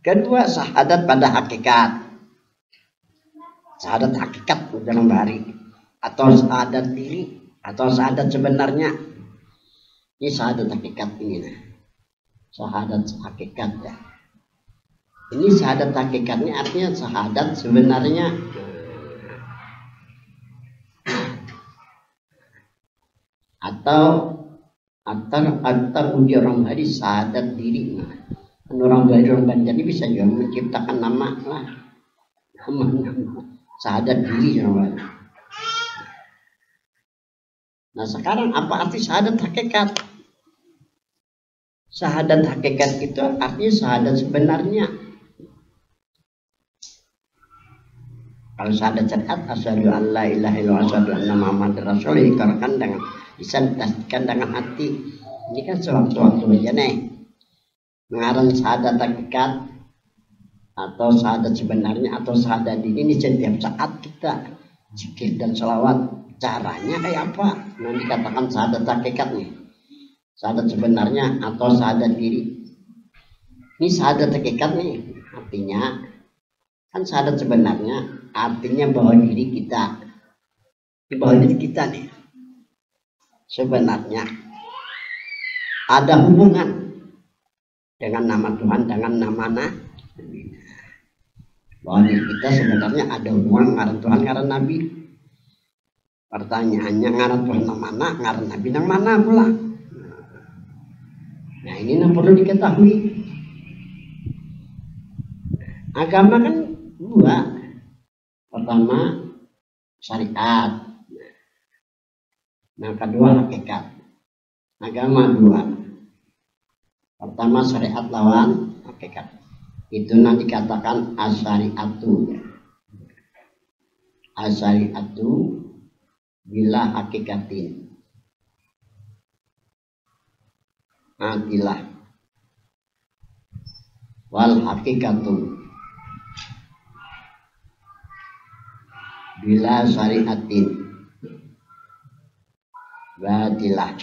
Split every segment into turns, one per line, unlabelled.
Kedua, syahadat pada hakikat. Syahadat hakikat dalam bahari, atau syahadat diri, atau syahadat sebenarnya. Ini syahadat hakikat ini. Syahadat hakikat ya. Ini syahadat hakikatnya artinya syahadat sebenarnya. Atau uji orang bahari syahadat diri. Orang bahari orang Banjar ini bisa juga menciptakan nama lah. Nama syahadat diri orang bahari. Nah sekarang apa arti syahadat hakikat? Syahadat hakikat itu artinya syahadat sebenarnya. Kalau syahadat syariat, asyhadu an la ilaha illallah wa asyhadu anna muhammadar rasul, diikrarkan dengan lisan, ditasdikkan dengan hati. Ini kan sewaktu-waktu aja nih. Mengarang syahadat hakikat atau syahadat sebenarnya atau syahadat ini setiap saat kita zikir dan sholawat. Caranya kayak apa? Nah dikatakan syahadat hakikat nih. Syahadat sebenarnya atau syahadat diri. Ini syahadat hakikat nih. Artinya kan syahadat sebenarnya artinya bahwa diri kita, di bawah diri kita nih sebenarnya ada hubungan dengan nama Tuhan, dengan nama Nabi. Bahwa diri kita sebenarnya ada hubungan ngaran Tuhan, ngaran Nabi. Pertanyaannya ngaran Tuhan yang mana, ngaran Nabi yang mana pula? Nah ini yang perlu diketahui. Agama kan dua. Pertama syariat, yang kedua hakikat. Agama dua. Pertama syariat lawan hakikat. Itu nanti dikatakan asyariatu. Asyariatu bila hakikatin. Adilah. Wal hakikatu bila syariatin batilah.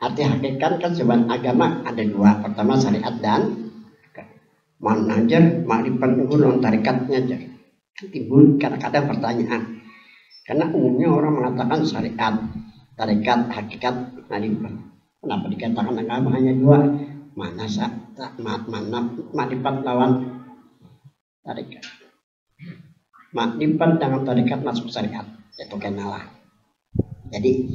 Arti hakikat kan sebuah agama ada dua. Pertama syariat dan manajer makrifat unggul tarikatnya aja. Timbul kadang-kadang pertanyaan. Karena umumnya orang mengatakan syariat, tarikat, hakikat, makrifat. Kenapa dikatakan agama hanya dua? Mana makrifat lawan tarikat. Makrifat dengan tarikat masuk syariat, itu kenalah. Jadi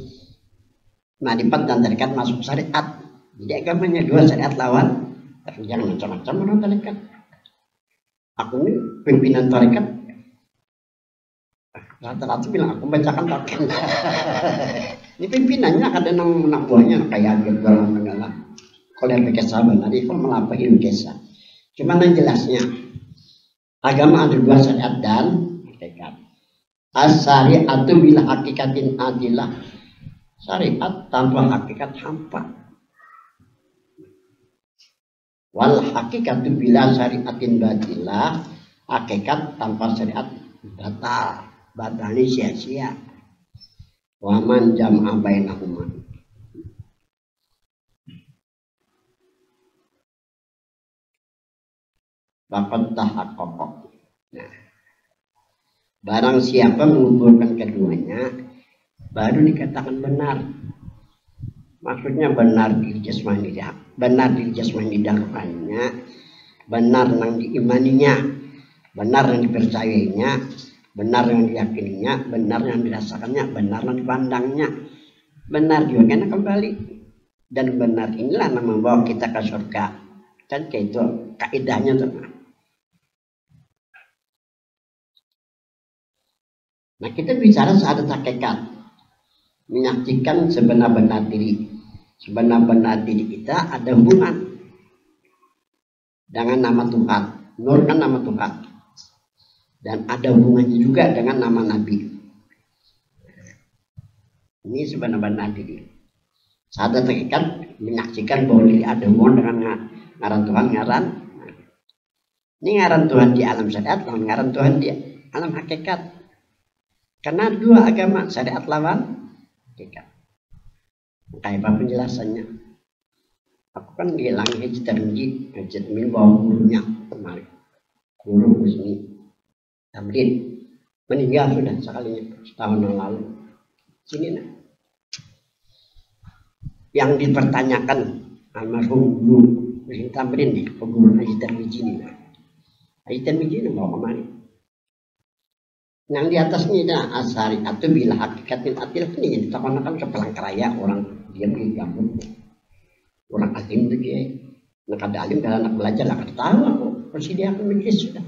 makrifat dan tarikat masuk syariat. Jadi agamanya dua, syariat lawan. Tapi jangan macam-macam orang tarikat. Aku ini pimpinan tarikat. Rata-rata bilang aku bacakan tarikat. Ini pimpinannya ada anak buahnya kayak gitu dalam negara. Kalau yang pakai sahabat nanti kalau melampaui biasa. Cuma yang jelasnya agama ada dua, syariat dan hakikat. As-syariatu bila hakikatin adilah. Syariat tanpa hakikat hampa. Wal hakikatu bila syariatin batilah. Hakikat tanpa syariat batal. Batalnya sia-sia. Waman jam'a bainahuma. Faqad tahaqqaqa. Nah, barang siapa mengumpulkan keduanya baru dikatakan benar. Maksudnya benar di jasmani dia, benar di jasmani dan rohaninya, benar yang diimaninya, benar yang dipercayainya, benar yang diyakininya, benar yang dirasakannya, benar yang dipandangnya, benar juga kembali. Dan benar inilah yang membawa kita ke surga. Kan kayak itu kaidahnya tuh. Nah kita bicara syahadat hakikat, menyaksikan sebenar-benar diri. Sebenar-benar diri kita ada hubungan dengan nama Tuhan. Nur kan nama Tuhan. Dan ada hubungannya juga dengan nama Nabi. Ini sebenar-benar diri. Syahadat hakikat menyaksikan bahwa diri ada hubungan dengan ngaran Tuhan, ngaran. Ini ngaran Tuhan di alam syariat, ngaran Tuhan di alam hakikat. Karena dua agama, syariat lawan hakikat. Kayak apa penjelasannya? Aku kan hilang hajat termiji, hajat min bawa gurunya kemarin. Guru Husni Tamrin meninggal sudah sekalinya setahun yang lalu. Sini nah. Yang dipertanyakan almarhum Guru Husni Tamrin nih, guru hajat termiji ini. Hajat termiji ini bawa kemarin. Yang di atasnya ada asari atau bila hakikatin atil ini jadi takon-takon kepelang keraya orang dia beli gabung orang alim tuh dia nak ada alim kalau anak belajar lah kata tahu aku persediakan majlis sudah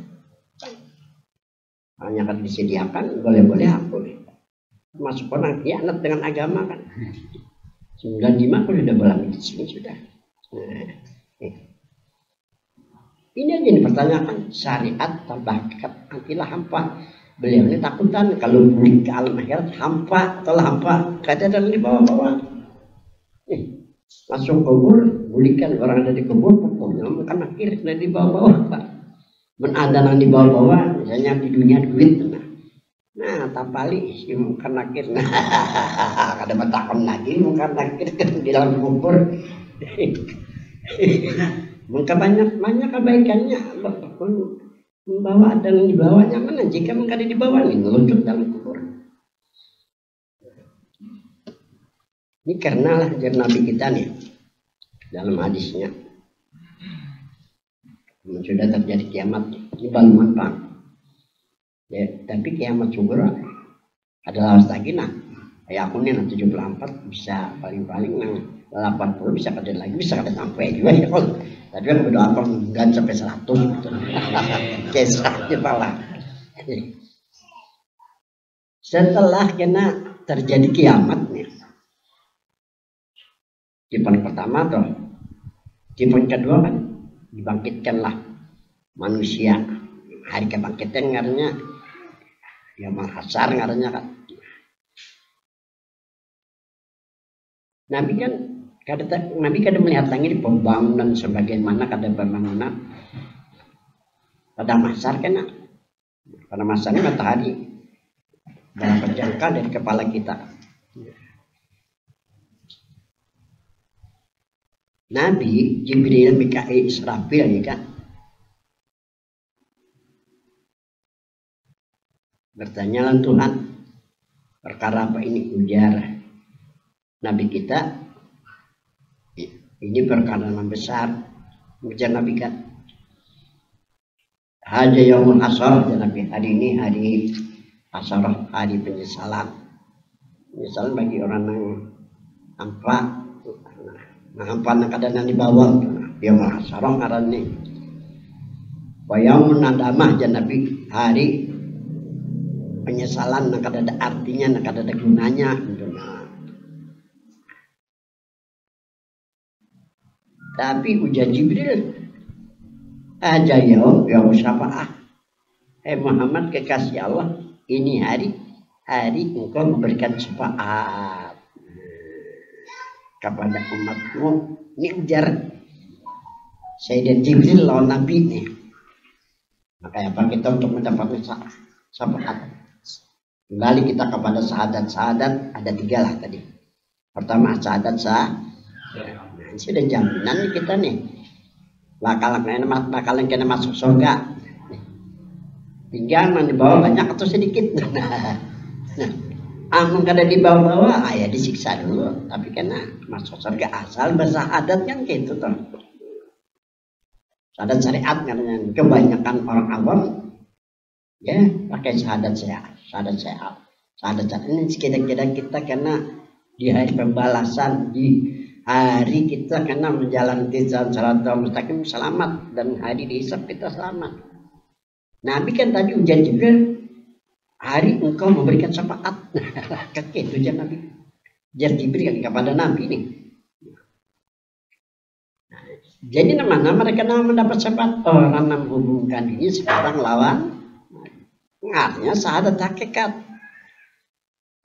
hanya akan disediakan boleh-boleh aku masuk orang khianat dengan agama kan 95 aku sudah bola majlis ini sudah ini aja dipertanyakan syariat tambah hakikat antilah hampa. Beliau ini takutan kalau beli ke alam akhirat hampa atau hampa kata dan di bawah-bawah masuk kubur bulikan orang ada di kubur pokoknya bukan akhir dari di bawah-bawah Pak ada yang di bawah-bawah misalnya di dunia duit nah tapali si bukan akhir nah kada bertakon lagi bukan akhir di dalam kubur mungkin banyak kebaikannya membawa ada yang di bawahnya mana jika mengkali di bawah ini ngeluncur dalam kubur ini karena lah ajar Nabi kita nih dalam hadisnya sudah terjadi kiamat ini baru mampang ya, tapi kiamat subur adalah lagi nah kayak aku nih 74 bisa paling-paling 80 bisa kerja lagi bisa kada sampai juga ya kalau tapi aku berdoa kalau enggak sampai 100 gitu. Kesahnya malah. Setelah kena terjadi kiamat nih. Tipe pertama tuh. Tipe kedua kan dibangkitkanlah manusia. Hari kebangkitan ngarannya ya mahasar ngarannya kan. Nabi kadang melihat langit pembangunan sebagaimana kadang pembangunan pada masar kan pada masarnya matahari berapa jangka dari kepala kita Nabi Jibril Mikail Israfil ya kan bertanya Tuhan perkara apa ini ujar Nabi kita ini perkara yang besar ujar Nabi kan Haja yaumul asar Nabi hari ini hari asar hari penyesalan bagi orang yang hampa hampa nak ada di bawah yaumul asar ngaranne wa yaumun nadamah Nabi hari penyesalan nak ada artinya nak ada gunanya tapi ujar Jibril aja ya syafaat Muhammad kekasih Allah ini hari engkau memberikan syafaat kepada umatmu ini ujar Sayyidina Jibril lawan Nabi nih makanya apa kita untuk mendapatkan syafaat kembali kita kepada syahadat ada 3 lah tadi pertama syahadat ini sudah jaminan kita nih bakalan kena masuk surga tinggal di bawah banyak atau sedikit amun kada di bawah ya disiksa dulu tapi kena masuk surga asal bersahadat kan gitu toh syahadat syariat katanya kebanyakan orang awam ya pakai syahadat ini kira-kira kita kena di hari pembalasan di hari kita kena menjalani jalan siratal mustaqim selamat dan hari dihisab kita selamat. Nabi kan tadi ujar Jibril hari engkau memberikan syafaat. Kakek itu ujar Nabi. Ujar Jibril kepada Nabi ini. Jadi nama-nama mereka mendapat syafaat orang yang menghubungkan diri sekarang lawan. Artinya syahadat hakikat.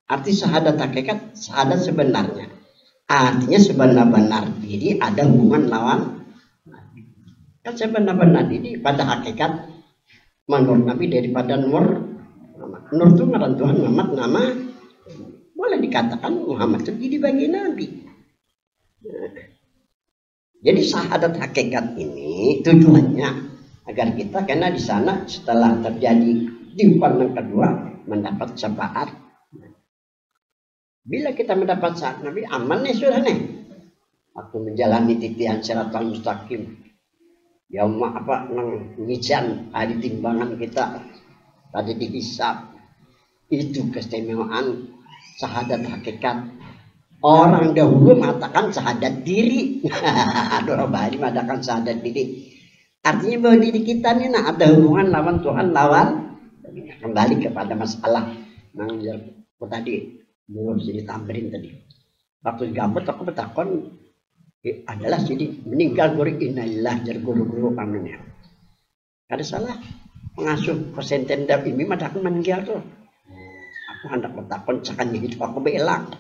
Arti syahadat hakikat syahadat sebenarnya. Artinya sebenar-benar diri ada hubungan lawan kan sebenar-benar diri pada hakikat menurut Nabi daripada nur Nur itu ngaran Tuhan, Muhammad nama. Boleh dikatakan Muhammad itu jadi bagian Nabi. Jadi syahadat hakikat ini tujuannya agar kita, karena di sana setelah terjadi timpalan yang kedua mendapat syafaat. Bila kita mendapat syafaat Nabi, aman nih sudah nih. Waktu menjalani titian siratal mustaqim. Ya apa nang ngijan hari timbangan kita tadi dihisab. Itu keistimewaan syahadat hakikat. Orang dahulu mengatakan syahadat diri. Orang Bali mengatakan syahadat diri. Artinya bahwa diri kita ini ada hubungan lawan Tuhan, lawan. Kembali kepada masalah yang tadi belum bisa ditambahin tadi. Waktu gabut aku bertakon adalah jadi meninggal guru innalillah jar guru-guru pamannya. Ada salah pengasuh pesantren dap ini mah aku meninggal tuh. Aku hendak bertakon cakan hidup aku belak.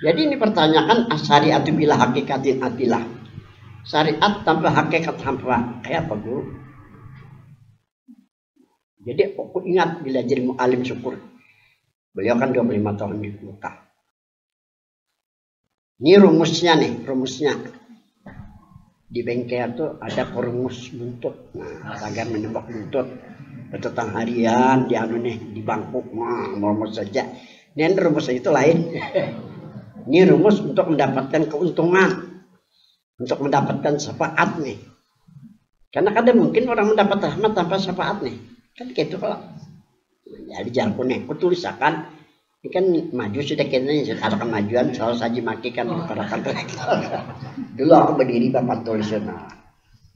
Jadi ini pertanyaan asyariatu bila hakikatin atilah. Syariat tanpa hakikat hampa kayak apa guru? Jadi aku ingat bila jadi mu'alim syukur. Beliau kan 25 tahun di Mekah. Ini rumusnya nih, rumusnya. Di bengkel itu ada perumus buntut. Nah, agar menembak buntut. Tentang harian, di anu nih, di bangku. Rumus saja. Ini rumusnya itu lain. Ini rumus untuk mendapatkan keuntungan. Untuk mendapatkan syafaat nih. Karena kadang mungkin orang mendapat rahmat tanpa syafaat nih. Kan gitu kalau. Jadi jargon nih, aku tulis akan. Ini kan maju sudah kayaknya ada kemajuan selalu saja makikan dulu aku berdiri bapak tulisan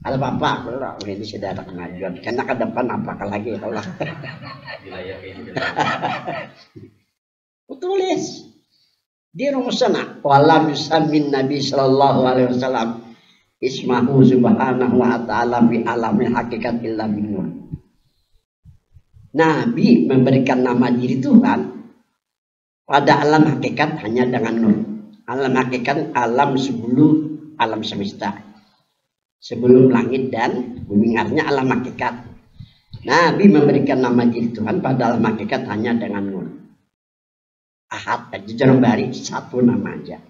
ada bapak kalau ini sudah ada kemajuan karena ke depan apakah lagi kalau aku tulis di rumusana walam yusammin Nabi sallallahu alaihi wasallam ismahu subhanahu wa ta'ala fi alamil hakikat illa binur. Nabi memberikan nama diri Tuhan pada alam hakikat hanya dengan nur. Alam hakikat alam sebelum alam semesta. Sebelum langit dan bumi, artinya alam hakikat. Nabi memberikan nama diri Tuhan pada alam hakikat hanya dengan nur. Ahad aja jangan bari satu nama aja.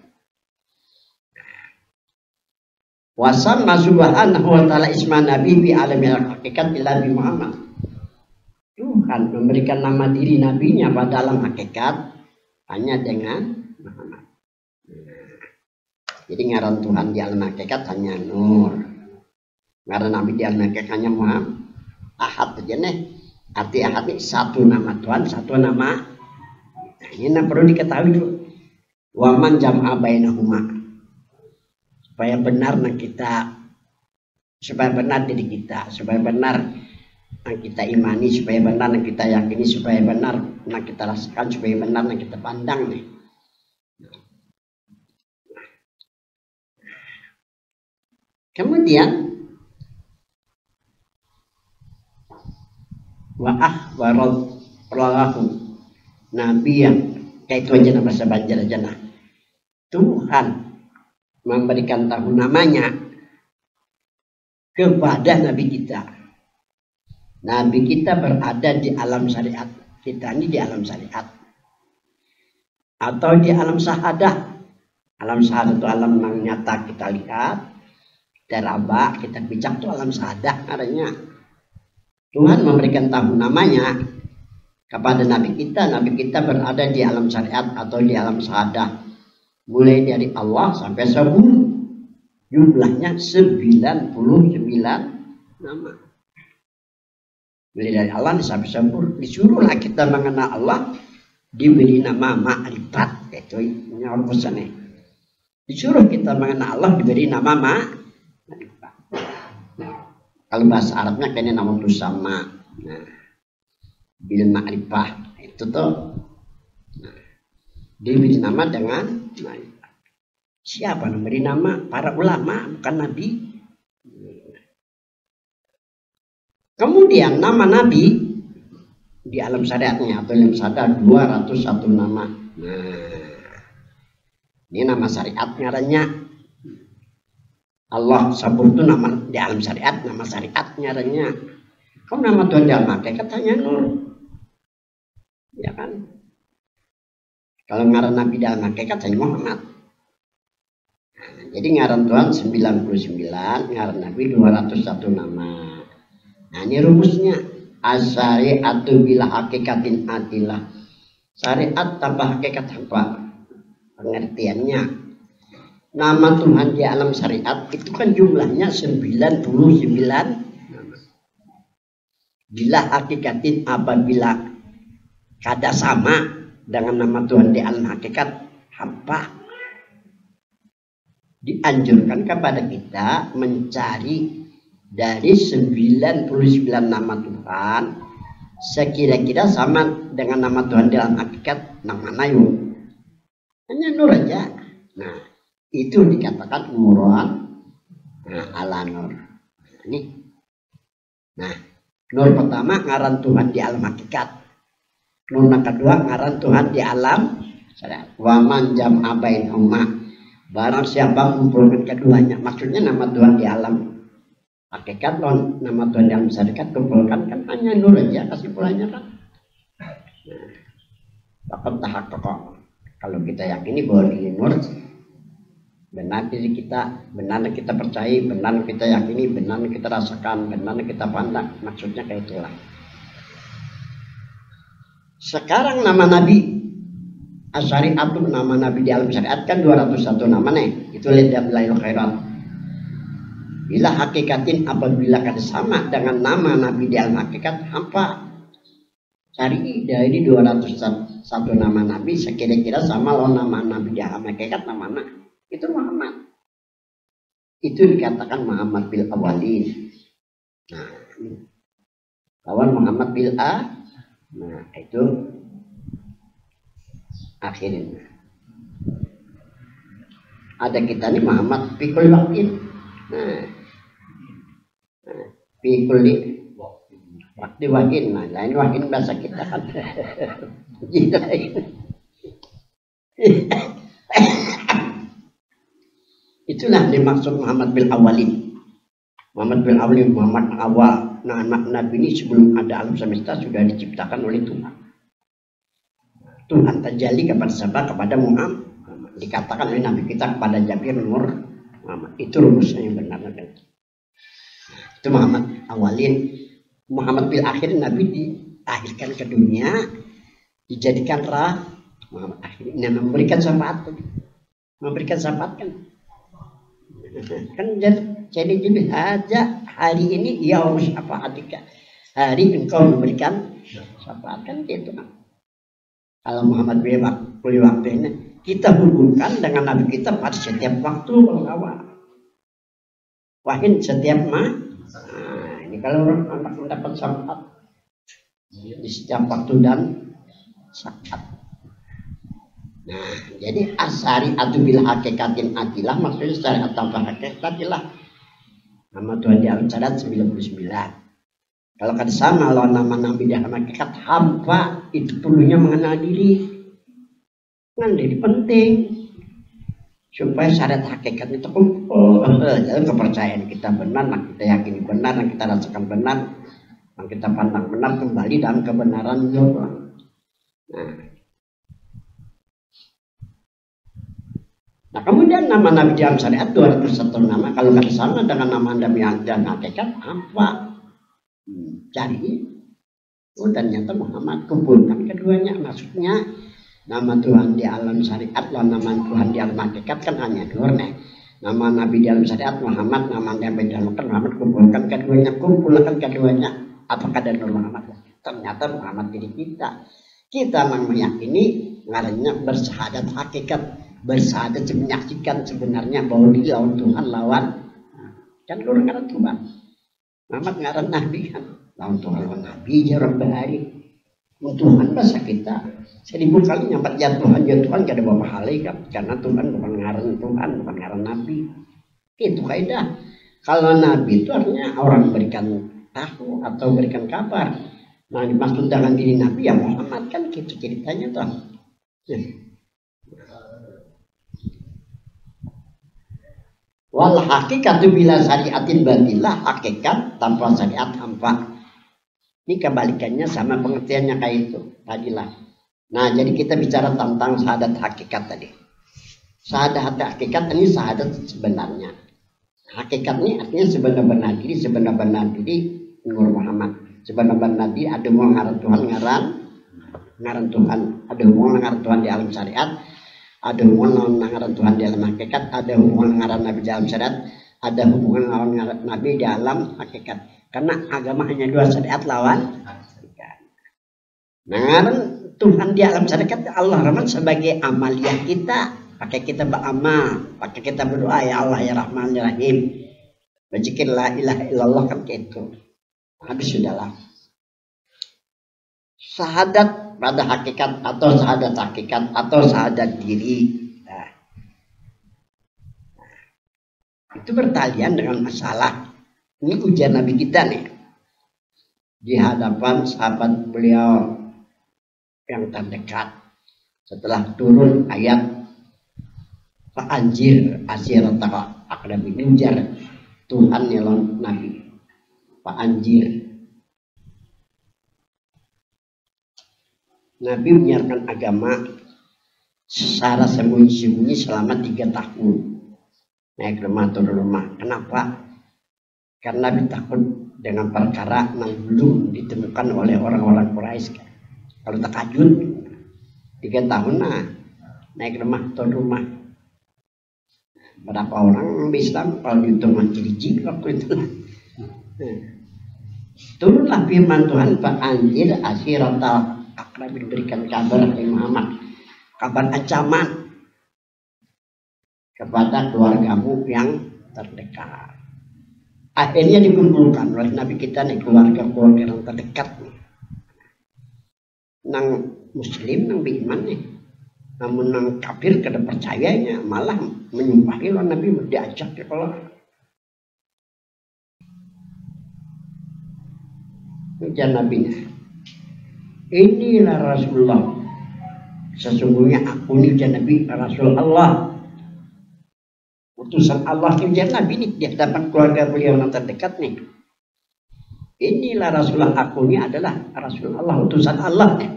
Wasamma subhanahu wa ta'ala isma nabi bi alamil hakikat illa bi Muhammad. Tuhan memberikan nama diri nabinya pada alam hakikat hanya dengan Muhammad. Jadi ngaran Tuhan di alam hakikat hanya nur. Ngaran Nabi di alam hakikat hanya Muhammad. Ahad aja nih. Arti ahad ini satu nama Tuhan, satu nama. Nah, ini perlu diketahui dulu. Waman jam'a bainahuma. Supaya benar kita, supaya benar diri kita, supaya benar yang kita imani, supaya benar yang kita yakini, supaya benar yang kita rasakan, supaya benar yang kita pandang nih. Kemudian wa'ahwaradlahu Nabi yang kayak itu aja bahasa Banjar aja nah. Tuhan memberikan tahu namanya kepada Nabi kita. Nabi kita berada di alam syariat. Kita ini di alam syariat. Atau di alam syahadah. Alam syahadah itu alam yang nyata kita lihat. Kita raba, kita bijak itu alam syahadah adanya. Tuhan memberikan tahu namanya kepada Nabi kita. Nabi kita berada di alam syariat atau di alam syahadah. Mulai dari Allah sampai 10. Jumlahnya 99 nama. Mulai dari Allah sampai 10. Disuruhlah kita mengenal Allah, diberi nama ma'rifat. Itu yang pesannya. Disuruh kita mengenal Allah, diberi nama ma'rifat. Kalau bahasa Arabnya kayaknya nama itu sama. Nah, bil ma'rifah itu tuh. Nah, diberi nama dengan ma'rifat. Siapa memberi nama? Para ulama, bukan Nabi. Kemudian nama Nabi di alam syariatnya atau alam syariat 201 nama. Nah, ini nama syariat ngarannya. Allah sabur itu nama di alam syariat, nama syariat ngarannya. Kau nama Tuhan di alam hakikat hanya Nur. Ya kan? Kalau ngaran Nabi di alam hakikat hanya Muhammad. Nah, jadi ngaran Tuhan 99, ngaran Nabi 201 nama. Nah ini rumusnya. Asyari'atu bila hakikatin adilah. Syariat tanpa hakikat apa? Pengertiannya. Nama Tuhan di alam syariat itu kan jumlahnya 99 nama. Bila hakikatin apabila kada sama dengan nama Tuhan di alam hakikat hampa, dianjurkan kepada kita mencari dari 99 nama Tuhan sekira-kira sama dengan nama Tuhan di alam hakikat nama mana yuk? Hanya Nur aja. Nah itu dikatakan umuran ala Nur. Ini. Nah Nur pertama ngaran Tuhan di alam hakikat. Nur yang kedua ngaran Tuhan di alam syariat. Waman jam abain ummah. Barang siapa mengumpulkan keduanya, maksudnya nama Tuhan di alam hakikat, nama Tuhan di alam syariat kumpulkan kan hanya Nur aja kesimpulannya kan. Bahkan tahap pokok. Kalau kita yakini bahwa diri Nur, benar diri kita, benar kita percaya, benar kita yakini, benar kita rasakan, benar kita pandang, maksudnya kayak itulah. Sekarang nama Nabi Asyari'atu, nama Nabi di alam syariat kan 201 nama nih. Itu lihat Lailul Khairat. Bila hakikatin apabila kada sama dengan nama Nabi di alam hakikat hampa. Cari dari 201 nama Nabi sekira-kira sama loh nama Nabi di alam hakikat namanya. Itu Muhammad. Itu dikatakan Muhammad bil awalin. Nah, lawan Muhammad bil a. Nah, itu akhirin. Ada kita nih Muhammad pikul wakin. Nah, pikul waktu wakin. Nah, lain wakin bahasa kita kan. Itulah dimaksud Muhammad bil awalin. Muhammad bil awalin, Muhammad awal. Nah, anak Nabi ini sebelum ada alam semesta sudah diciptakan oleh Tuhan. Tuhan terjadi kepada siapa? Kepada Muhammad. Dikatakan oleh Nabi kita kepada Jabir Nur Muhammad. Itu rumusnya yang benar. Itu Muhammad awalin. Muhammad bil akhir, Nabi dilahirkan ke dunia, dijadikan Muhammad akhir. Nah, memberikan syafaat. Memberikan syafaat kan. Kan jadi aja hari ini ya Allah syafaat adika. Hari engkau memberikan syafaat kan gitu kan. Kalau Muhammad bin waktu ini kita hubungkan dengan Nabi kita pada setiap waktu kalau awal. Wahid setiap Nah, ini kalau orang anak mendapat syafaat di setiap waktu dan saat. Nah, jadi asyari'atu bil hakikatin adilah, maksudnya syariat tanpa hakikat adilah. Nama Tuhan di alam syariat 99. Kalau kan sama lawan nama Nabi di alam hakikat hampa, itu perlunya mengenal diri. Mengenal diri penting supaya syariat hakikat itu kumpul. Jadi kepercayaan kita benar, yang kita yakini benar, yang kita rasakan benar, yang kita pandang benar kembali dalam kebenaran juga. Nah, kemudian nama Nabi di alam syariat 201 nama. Kalau kan sama dengan nama Nabi dan hakikat hampa. Cari ternyata Muhammad kumpulkan keduanya, maksudnya nama Tuhan di alam syariat dan nama Tuhan di alam hakikat kan hanya Nur nih. Nama Nabi di alam syariat Muhammad, nama Nabi di alam hakikat Muhammad, kumpulkan keduanya. Apakah ada Nur Muhammad? Ternyata Muhammad diri kita memang meyakini ngarannya bersyahadat hakikat, bersyahadat menyaksikan sebenarnya bahwa dia lawan Tuhan lawan kan Nur ngaran Tuhan. Muhammad ngaran Nabi kan lawan Tuhan lawan Nabi ya Rabbal Alamin. Tuhan bahasa kita 1000 kali nyampat ya Tuhan gak ada apa hal kan, karena Tuhan bukan ngaran Tuhan, bukan ngaran Nabi. Itu kaidah. Kalau Nabi itu artinya orang berikan tahu atau berikan kabar. Nah, dimaksud dengan diri Nabi ya Muhammad kan gitu ceritanya tuh. Wal hakikatu bila syariatin batilah, hakikat tanpa syariat hampa. Ini kebalikannya sama pengertiannya kayak itu tadilah. Nah, jadi kita bicara tentang syahadat hakikat tadi. Syahadat hakikat ini syahadat sebenarnya. Hakikat ini artinya sebenar-benar diri Nur Muhammad. Sebenar-benar diri ada mau ngaran Tuhan ngaran Tuhan, ada hubungan ngaran Tuhan di alam syariat, ada hubungan ngaran Tuhan di alam hakikat, ada hubungan ngaran Nabi di alam syariat, ada hubungan ngaran Nabi di alam hakikat. Karena agama hanya dua, syariat lawan hakikat. Nah, ngaran Tuhan di alam syariat Allah Rahman sebagai amaliyah kita, pakai kita beramal, pakai kita berdoa ya Allah ya Rahman ya Rahim. Berzikir la ilaha illallah kan gitu. Habis sudahlah. Syahadat pada hakikat atau syahadat hakikat atau syahadat diri. Nah, itu bertalian dengan masalah. Ini ujian Nabi kita nih. Di hadapan sahabat beliau yang terdekat. Setelah turun ayat Fa'anjir asyirataka aqrabin, ini ujar Tuhan nyelon Nabi. Fa'anjir. Nabi menyiarkan agama secara sembunyi-sembunyi selama 3 tahun. Naik rumah turun rumah. Kenapa? Karena Nabi takut dengan perkara yang belum ditemukan oleh orang-orang Quraisy. Kalau takajud 3 tahun naik rumah turun rumah. Berapa orang Islam kalau dihitung ciri waktu itu. Turunlah firman Tuhan, Fa'anjir asyiratal aqrabin, berikan kabar dari Muhammad, kabar ancaman kepada keluargamu yang terdekat. Akhirnya dikumpulkan oleh Nabi kita nih keluarga-keluarga yang terdekat nih. Nang muslim, nang beriman nih. Namun nang kafir kada percayanya malah menyumpahi lawan Nabi diajak ya kalau ujian Nabi. Inilah Rasulullah. Sesungguhnya aku ini ujian Nabi Rasul Allah. Utusan Allah, ujian Nabi ini di hadapan keluarga beliau yang terdekat nih. Inilah Rasulullah, aku ini adalah Rasul Allah, utusan Allah nih.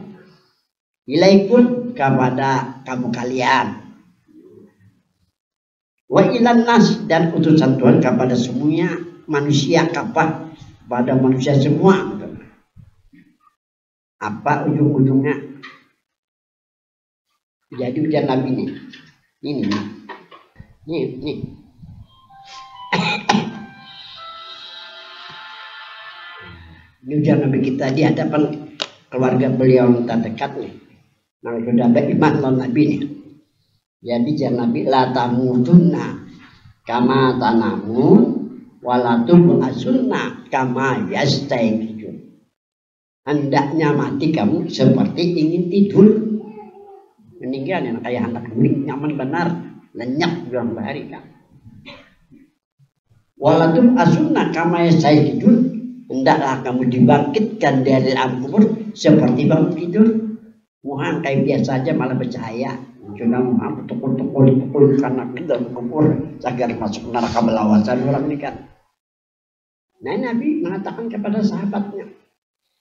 Ilaikum, kepada kamu kalian. Wa ilan nas, dan utusan Tuhan kepada semuanya manusia, kepada manusia semua. Apa ujung-ujungnya? Jadi ujian Nabi nih. Ini. Ini ujian Nabi kita di hadapan keluarga beliau yang terdekat nih. Nah, sudah beriman lawan Nabi nih. Jadi ujian Nabi, la tamutunna kama tanamun wala tub'asunna kama yastayqidun. Hendaknya mati kamu seperti ingin tidur. Meninggal yang kayak anak guling, nyaman benar, lenyap dalam bahari kan. Walatum asunna kama yastayqidun, hendaklah kamu dibangkitkan dari alam kubur seperti bangun tidur. Muhan kayak biasa aja malah bercahaya. Cuma Muhan pukul karena kita kubur agar masuk neraka belawasan orang ini kan. Nah, Nabi mengatakan kepada sahabatnya,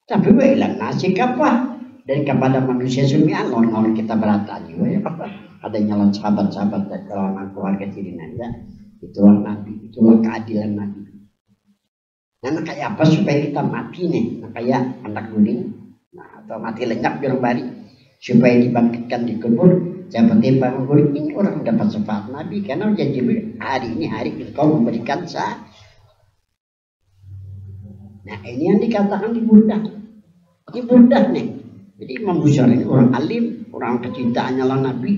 tapi wailan nasi kapah, dan kepada manusia semua lawan kita beratanya ya apa adanya lawan sahabat-sahabat dan lawan keluarga cirinanya. Itulah Nabi, itulah keadilan Nabi. Nah, kayak apa supaya kita mati nih? Nah, kayak anak guling, atau mati lenyap di bari supaya dibangkitkan di kubur. Seperti bangun guling ini orang dapat syafaat Nabi karena janji hari ini hari engkau memberikan syafaat. Nah, ini yang dikatakan di Burdah. Ini Burdah nih. Jadi Imam Bukhari ini orang alim, orang kecintaannya lah Nabi,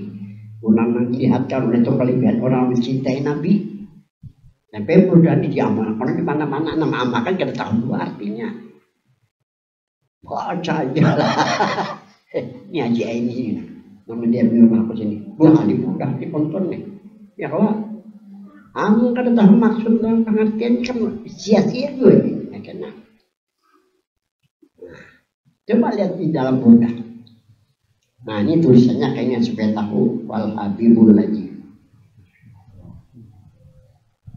orang melihatkan oleh itu kelebihan orang mencintai Nabi. Sampai Burdah ini diamalkan di mana-mana, nama amalkan kita tahu dua artinya. Baca aja lah. Ini Haji ini, nama dia bilang aku sini. Bukan di Burdah ditonton nih. Ya kalau kamu kada tahu maksud dan pengertian kan sia-sia gue. Karena coba lihat di dalam Burdah. Nah, ini tulisannya kayaknya supaya tahu wal habibul laji.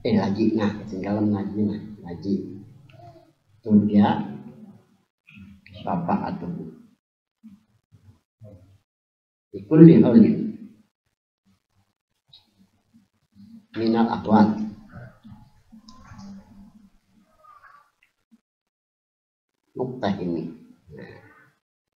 Laji, nah ketinggalan laji, nah laji. Tuh dia syafa'atuhu di kulli haulin minal ahwat. Nuktah ini. Nah,